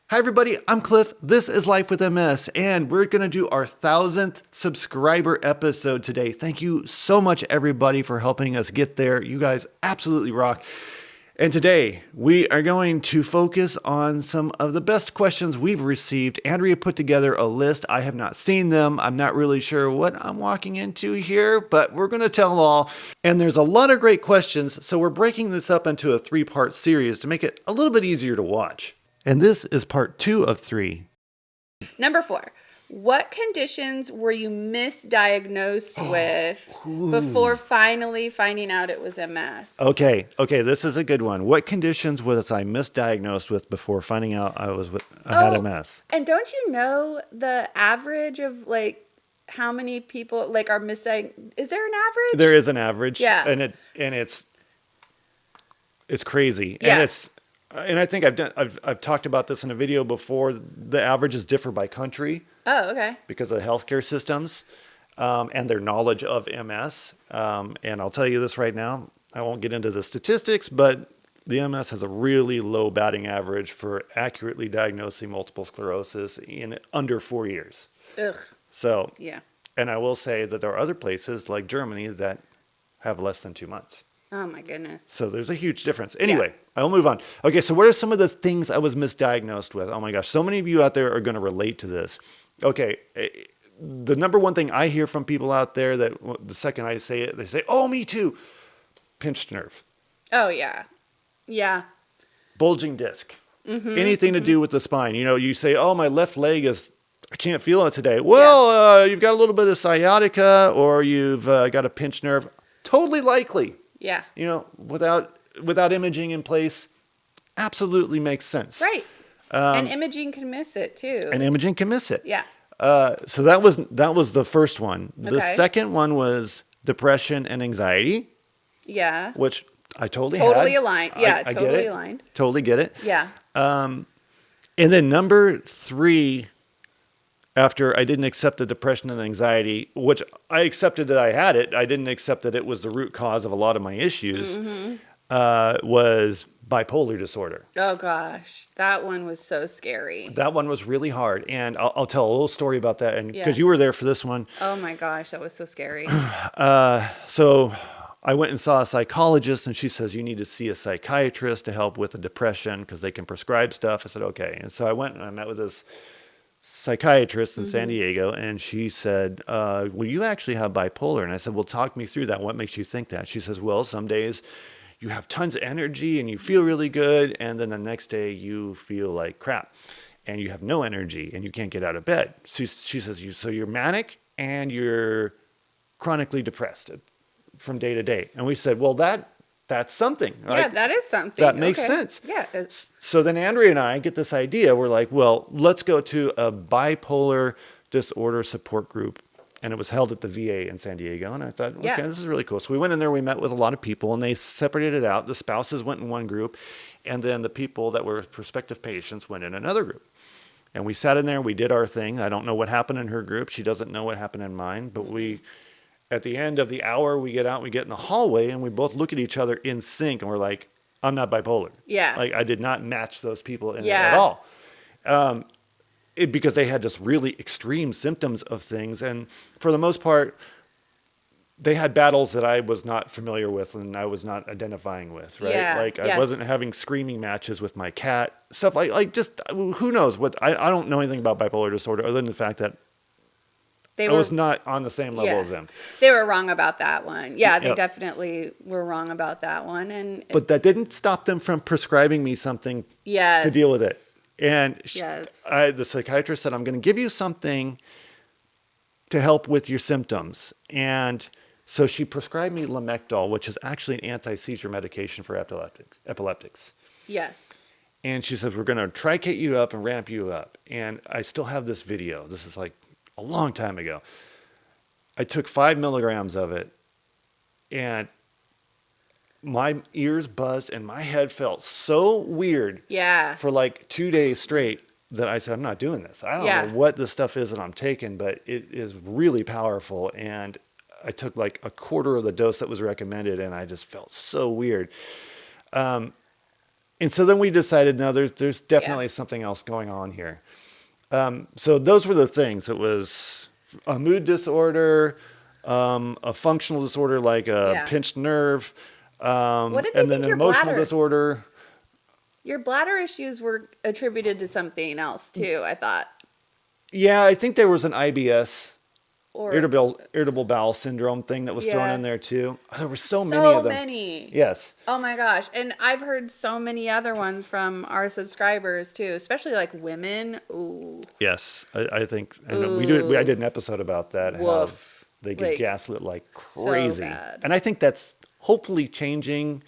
Hi everybody, I'm Cliff. This is Life with MS, and we're going to do our 1,000th subscriber episode today. Thank you so much everybody for helping us get there. You guys absolutely rock. And today we are going to focus on some of the best questions we've received. Andrea put together a list. I have not seen them. I'm not really sure what I'm walking into here, but we're going to tell all. And there's a lot of great questions, so we're breaking this up into a 3-part series to make it a little bit easier to watch. And this is part 2 of 3. Number 4, what conditions were you misdiagnosed with before finally finding out it was MS? Okay, this is a good one. What conditions was I misdiagnosed with before finding out I had MS? And don't you know the average of how many people are misdiagnosed? Is there an average? There is an average. Yeah. And it's crazy. Yeah. And I think I've talked about this in a video before. The averages differ by country. Oh, okay. Because of the healthcare systems and their knowledge of MS. And I'll tell you this right now, I won't get into the statistics, but the MS has a really low batting average for accurately diagnosing multiple sclerosis in under 4 years. Ugh. So, yeah. And I will say that there are other places like Germany that have less than 2 months. Oh my goodness. So there's a huge difference. Anyway, I will move on. Okay, so what are some of the things I was misdiagnosed with? Oh my gosh, so many of you out there are going to relate to this. Okay, the number one thing I hear from people out there that the second I say it, they say, oh, me too. Pinched nerve. Oh, yeah. Yeah. Bulging disc. Anything to do with the spine. You know, you say, oh, my left leg I can't feel it today. Well, you've got a little bit of sciatica or you've got a pinched nerve. Totally likely. Yeah. You know, without imaging in place, absolutely makes sense. Right. And imaging can miss it too. And imaging can miss it. Yeah. So that was the first one. The Okay. second one was depression and anxiety. Yeah. Which I totally aligned. Yeah, I totally get it. aligned. Totally get it. Yeah. And then number 3, after I didn't accept the depression and anxiety, which I accepted that I had it, I didn't accept that it was the root cause of a lot of my issues, was bipolar disorder. Oh gosh, that one was so scary. That one was really hard. And I'll tell a little story about that. And because Yeah. you were there for this one. Oh my gosh, that was so scary. So I went and saw a psychologist and she says, you need to see a psychiatrist to help with the depression because they can prescribe stuff. I said, okay. And so I went and I met with this psychiatrist in San Diego, and she said, well, you actually have bipolar. And I said, well, talk me through that. What makes you think that? She says, well, some days you have tons of energy and you feel really good, and then the next day you feel like crap and you have no energy and you can't get out of bed. She says, so you're manic and you're chronically depressed from day to day. And we said, well, that's something. Right? Yeah, that is something. That makes sense. Yeah. So then Andrea and I get this idea. We're like, well, let's go to a bipolar disorder support group. And it was held at the VA in San Diego. And I thought, okay, this is really cool. So we went in there, we met with a lot of people, and they separated it out. The spouses went in one group, and then the people that were prospective patients went in another group. And we sat in there, we did our thing. I don't know what happened in her group. She doesn't know what happened in mine. But at the end of the hour, we get out, we get in the hallway, and we both look at each other in sync, and we're like, I'm not bipolar. Yeah. Like, I did not match those people in it at all. Because they had just really extreme symptoms of things. And for the most part, they had battles that I was not familiar with and I was not identifying with, right? Yeah. Like I wasn't having screaming matches with my cat, stuff like just, who knows what, I don't know anything about bipolar disorder other than the fact that I was not on the same level as them. They were wrong about that one. Yeah, they definitely were wrong about that one. But that didn't stop them from prescribing me something to deal with it. And the psychiatrist said, I'm going to give you something to help with your symptoms. And so she prescribed me Lamictal, which is actually an anti-seizure medication for epileptics. Yes. And she says, we're going to tricate you up and ramp you up. And I still have this video. This is like a long time ago. I took 5 milligrams of it, and my ears buzzed and my head felt so weird for like 2 days straight that I said, I'm not doing this. I don't know what this stuff is that I'm taking, but it is really powerful. And I took like a quarter of the dose that was recommended, and I just felt so weird. And so then we decided, no, there's Yeah. definitely something else going on here. So those were the things. It was a mood disorder, a functional disorder like a Yeah. pinched nerve, What did they and then think an your emotional bladder? disorder. Your bladder issues were attributed to something else too, I thought. Yeah, I think there was an IBS, Or irritable bowel syndrome thing that was thrown yeah. in there too. There were so many So of them. many. Yes, Oh my gosh. And I've heard so many other ones from our subscribers too, especially like women. Ooh. yes, I think, and I Ooh. did an episode about that, how Woof. they get Like gaslit like so crazy, bad. and I think that's hopefully changing.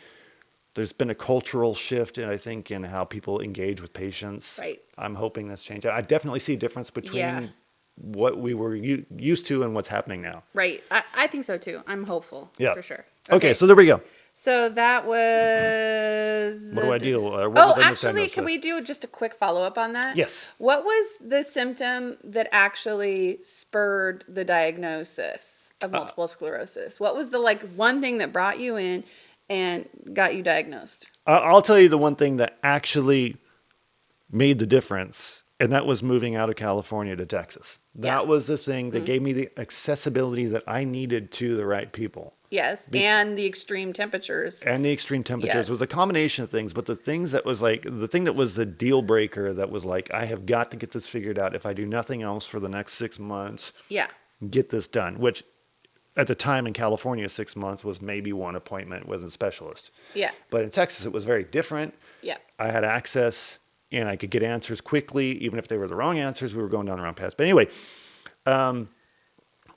There's been a cultural shift, I think, in how people engage with patients. Right. I'm hoping that's changing. I definitely see a difference Yeah. between what we were used to and what's happening now. Right. I think so too. I'm hopeful Yeah. for sure. Okay, Okay. so there we go. So that was. What do I do? What Oh, was I actually, misdiagnosed can with? we do just a quick follow up on that? Yes. What was the symptom that actually spurred the diagnosis of multiple sclerosis? What was the like one thing that brought you in and got you diagnosed? I'll tell you the one thing that actually made the difference, and that was moving out of California to Texas. Yeah. That was the thing that gave me the accessibility that I needed to the right people. Yes, and the extreme temperatures. And the extreme temperatures Yes. was a combination of things, but the things that was like the thing that was the deal breaker, that was like, I have got to get this figured out. If I do nothing else for the next 6 months, Yeah. get this done, which at the time in California, 6 months was maybe one appointment with a specialist. Yeah. But in Texas, it was very different. Yeah. I had access and I could get answers quickly, even if they were the wrong answers. We were going down the wrong path. But anyway,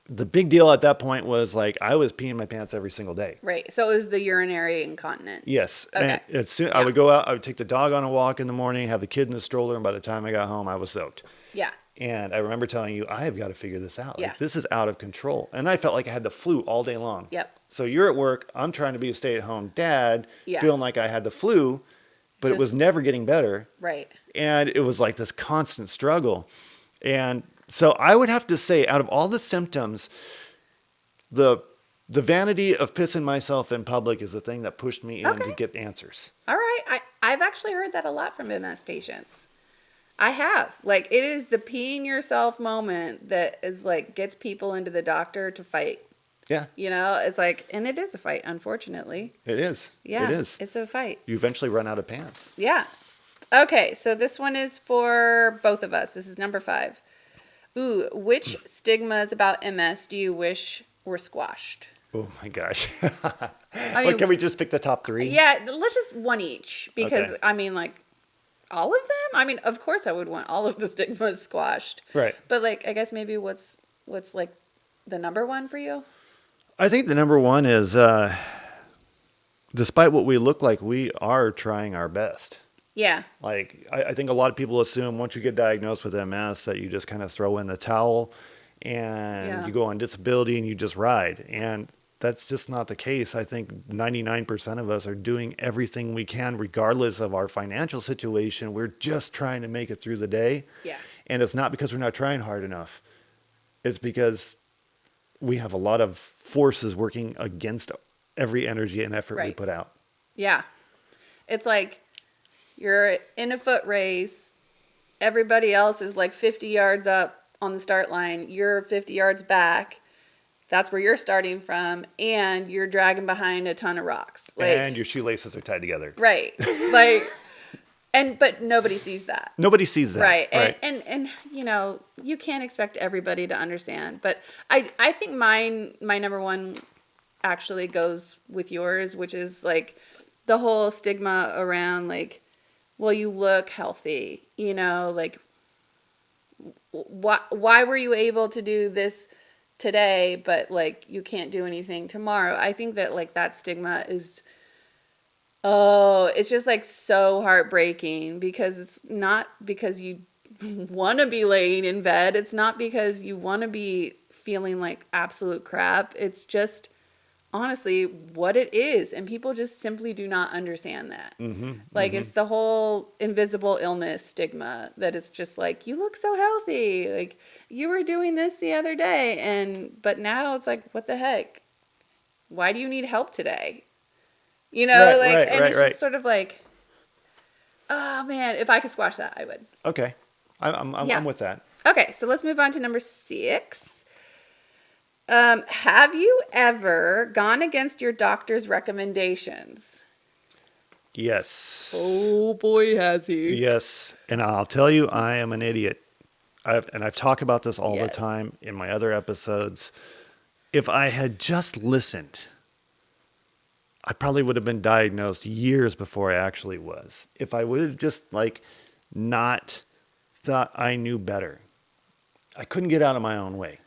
the big deal at that point was like I was peeing my pants every single day. Right. So it was the urinary incontinence. Yes. Okay. And I Yeah. would go out, I would take the dog on a walk in the morning, have the kid in the stroller, and by the time I got home, I was soaked. Yeah. And I remember telling you, I have got to figure this out. Yeah. Like, this is out of control. And I felt like I had the flu all day long. Yep. So you're at work, I'm trying to be a stay at home dad, Yeah. feeling like I had the flu, but it was Just- never getting better. Right. And it was like this constant struggle. And so I would have to say, out of all the symptoms, the vanity of pissing myself in public is the thing that pushed me in to Okay. get answers. All right. I've actually heard that a lot from MS patients. I have. Like, it is the peeing yourself moment that is like gets people into the doctor to fight. Yeah, You know, it's like, and it is a fight, unfortunately. it is. Yeah. It is. It's a fight. You eventually run out of pants. Yeah. Okay. So this one is for both of us. This is number 5. Ooh, which stigmas about MS do you wish were squashed? Oh my gosh. I Or mean, can we just pick the top 3? yeah, let's just one each because Okay. I mean, like, all of them. I mean, of course, I would want all of the stigmas squashed. Right. But like, I guess maybe what's like the number one for you? I think the number one is, despite what we look like, we are trying our best. Yeah. Like, I think a lot of people assume once you get diagnosed with MS that you just kind of throw in the towel and Yeah. you go on disability and you just ride. And that's just not the case. I think 99% of us are doing everything we can, regardless of our financial situation. We're just trying to make it through the day. Yeah. And it's not because we're not trying hard enough. It's because we have a lot of forces working against every energy and effort we Right. put out. Yeah. It's like you're in a foot race. Everybody else is like 50 yards up on the start line. You're 50 yards back. That's where you're starting from. And you're dragging behind a ton of rocks. Like, And your shoelaces are tied together. right. Like, but nobody sees that. Nobody sees that. Right. Right. And you know, you can't expect everybody to understand. But I think my number one actually goes with yours, which is like the whole stigma around like, well, you look healthy, you know, like why were you able to do this today, but like you can't do anything tomorrow? I think that like that stigma is, oh, it's just like so heartbreaking because it's not because you want to be laying in bed. It's not because you want to be feeling like absolute crap. It's just honestly what it is. And people just simply do not understand that. Like it's the whole invisible illness stigma that it's just like, you look so healthy. Like you were doing this the other day. But now it's like, what the heck? Why do you need help today? You know, Right, like, right, and right, it's right. just sort of like, Oh man, if I could squash that, I would. Okay. Yeah. I'm with that. Okay, so let's move on to number 6. Have you ever gone against your doctor's recommendations? Yes. Oh boy, has he. Yes. And I'll tell you, I am an idiot. I've talked about this all the Yes. time in my other episodes. If I had just listened, I probably would have been diagnosed years before I actually was. If I would have just like not thought I knew better, I couldn't get out of my own way.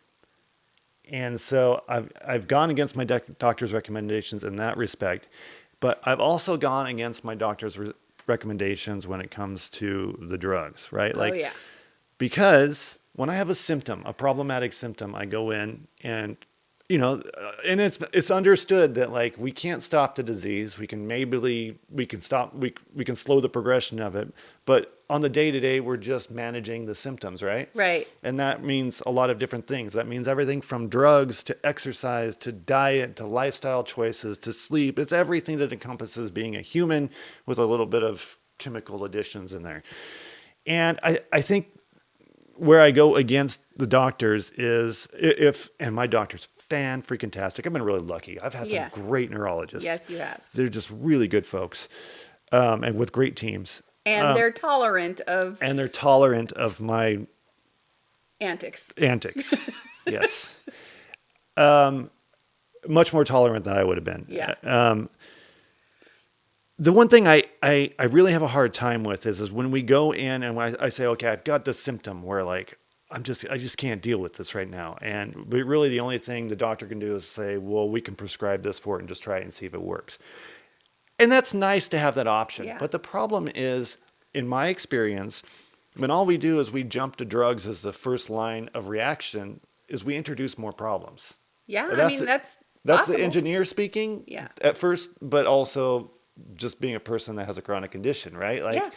And so I've gone against my doctor's recommendations in that respect, but I've also gone against my doctor's recommendations when it comes to the drugs, right? Oh Like, yeah. because when I have a symptom, a problematic symptom, I go in and and it's understood that like we can't stop the disease. We can stop we can slow the progression of it, but on the day to day we're just managing the symptoms, right? Right. And that means a lot of different things. That means everything from drugs to exercise to diet to lifestyle choices to sleep. It's everything that encompasses being a human with a little bit of chemical additions in there. And I think where I go against the doctors is and my doctor's fan freaking tastic. I've been really lucky. I've had some Yeah. great neurologists. Yes, you have. They're just really good folks, and with great teams. And they're tolerant of And they're tolerant of my antics. antics. Yes. Much more tolerant than I would have been. Yeah. The one thing I really have a hard time with is when we go in and when I say, okay, I've got this symptom where like I just can't deal with this right now. But really the only thing the doctor can do is say, well, we can prescribe this for it and just try it and see if it works. And that's nice to have that option. Yeah. But the problem is, in my experience, when all we do is we jump to drugs as the first line of reaction, is we introduce more problems. Yeah, I That's mean the, that's that's the possible. engineer speaking Yeah. at first, but also just being a person that has a chronic condition, right? Yeah.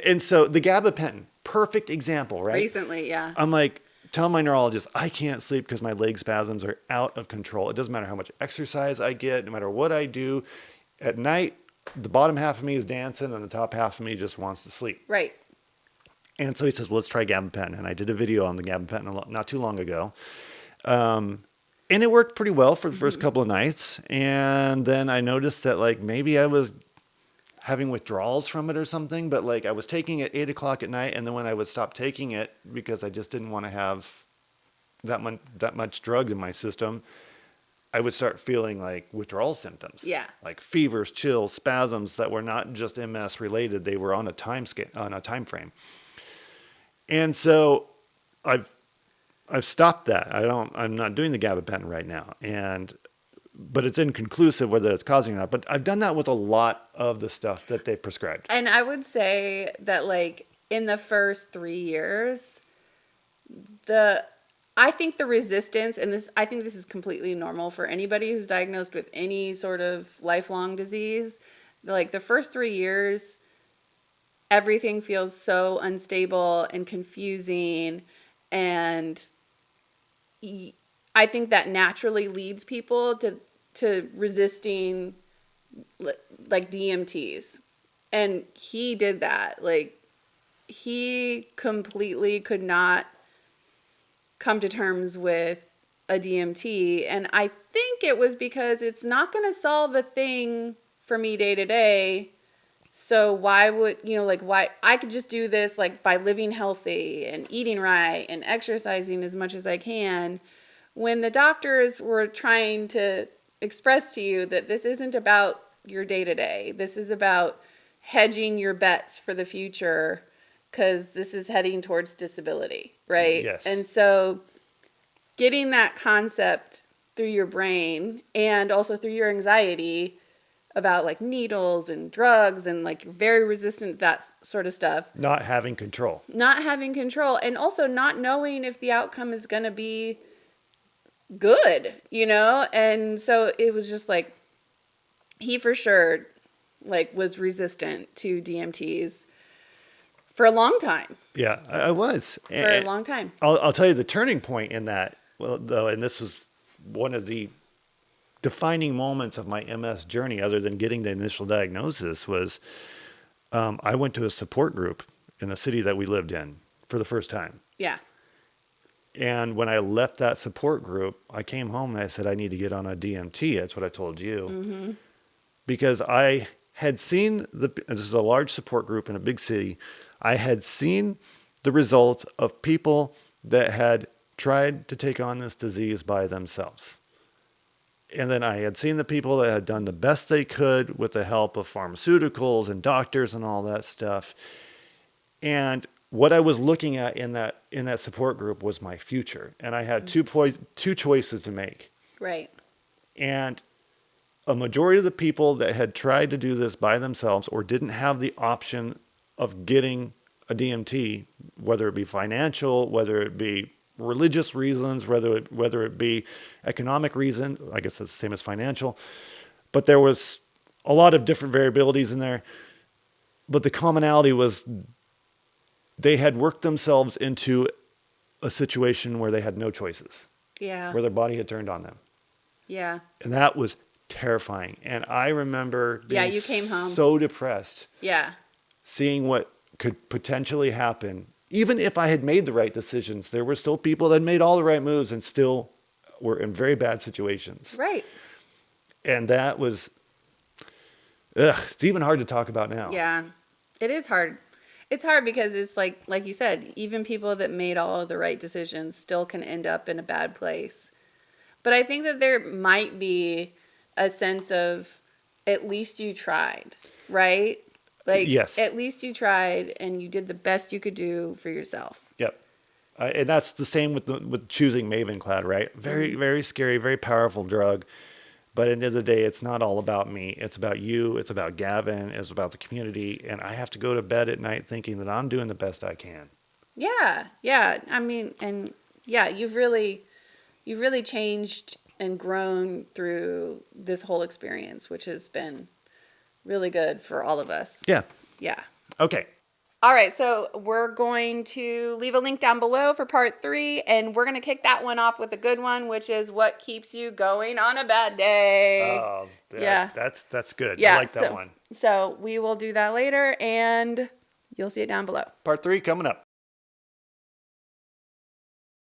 And so the gabapentin, perfect example, right? Recently, yeah. I'm like, tell my neurologist, I can't sleep because my leg spasms are out of control. It doesn't matter how much exercise I get, no matter what I do. At night, the bottom half of me is dancing and the top half of me just wants to sleep. Right. And so he says, well, let's try gabapentin. And I did a video on the gabapentin not too long ago. And it worked pretty well for the first couple of nights. And then I noticed that like maybe I was having withdrawals from it or something, but like I was taking it 8 o'clock at night. And then when I would stop taking it because I just didn't want to have that much drugs in my system, I would start feeling like withdrawal symptoms. Yeah. Like fevers, chills, spasms that were not just MS related. They were on a time frame. And so I've stopped that. I'm not doing the gabapentin right now. But it's inconclusive whether it's causing or not. But I've done that with a lot of the stuff that they've prescribed. And I would say that like in the first 3 years, I think the resistance, and I think this is completely normal for anybody who's diagnosed with any sort of lifelong disease. Like the first 3 years, everything feels so unstable and confusing, and I think that naturally leads people to resisting like DMTs. And he did that. Like he completely could not come to terms with a DMT, and I think it was because it's not going to solve a thing for me day to day. So why would, like why I could just do this like by living healthy and eating right and exercising as much as I can, when the doctors were trying to express to you that this isn't about your day to day. This is about hedging your bets for the future because this is heading towards disability, right? Yes. And so getting that concept through your brain and also through your anxiety about like needles and drugs and like you're very resistant to that sort of stuff. Not having control. Not having control and also not knowing if the outcome is going to be good, And so it was just like he for sure like was resistant to DMTs for a long time. Yeah, I was. For a long time. I'll tell you the turning point in that, well, though, and this was one of the defining moments of my MS journey, other than getting the initial diagnosis, was I went to a support group in the city that we lived in for the first time. Yeah. And when I left that support group, I came home and I said, I need to get on a DMT. That's what I told you. Mm-hmm. Because I had seen this is a large support group in a big city. I had seen the results of people that had tried to take on this disease by themselves. And then I had seen the people that had done the best they could with the help of pharmaceuticals and doctors and all that stuff. And what I was looking at in that support group was my future. And I had two choices to make. Right. And a majority of the people that had tried to do this by themselves or didn't have the option of getting a DMT, whether it be financial, whether it be religious reasons, whether it be economic reason, I guess it's the same as financial, but there was a lot of different variabilities in there. But the commonality was they had worked themselves into a situation where they had no choices, Yeah. where their body had turned on them. Yeah. And that was terrifying. And I remember being you came home so depressed, Yeah. seeing what could potentially happen. Even if I had made the right decisions, there were still people that made all the right moves and still were in very bad situations. Right. And that was, it's even hard to talk about now. Yeah. It is hard. It's hard because it's like you said, even people that made all of the right decisions still can end up in a bad place. But I think that there might be a sense of at least you tried, right? Like, Yes. at least you tried and you did the best you could do for yourself. Yep. And that's the same with choosing Mavenclad, right? Very, very scary, very powerful drug. But at the end of the day, it's not all about me. It's about you. It's about Gavin. It's about the community. And I have to go to bed at night thinking that I'm doing the best I can. Yeah. Yeah. I mean, and yeah, you've really changed and grown through this whole experience, which has been really good for all of us. Yeah. Yeah. Okay. All right, so we're going to leave a link down below for part 3, and we're going to kick that one off with a good one, which is what keeps you going on a bad day. Oh, Yeah. That's good. Yeah, I like that one. So we will do that later, and you'll see it down below. Part 3 coming up.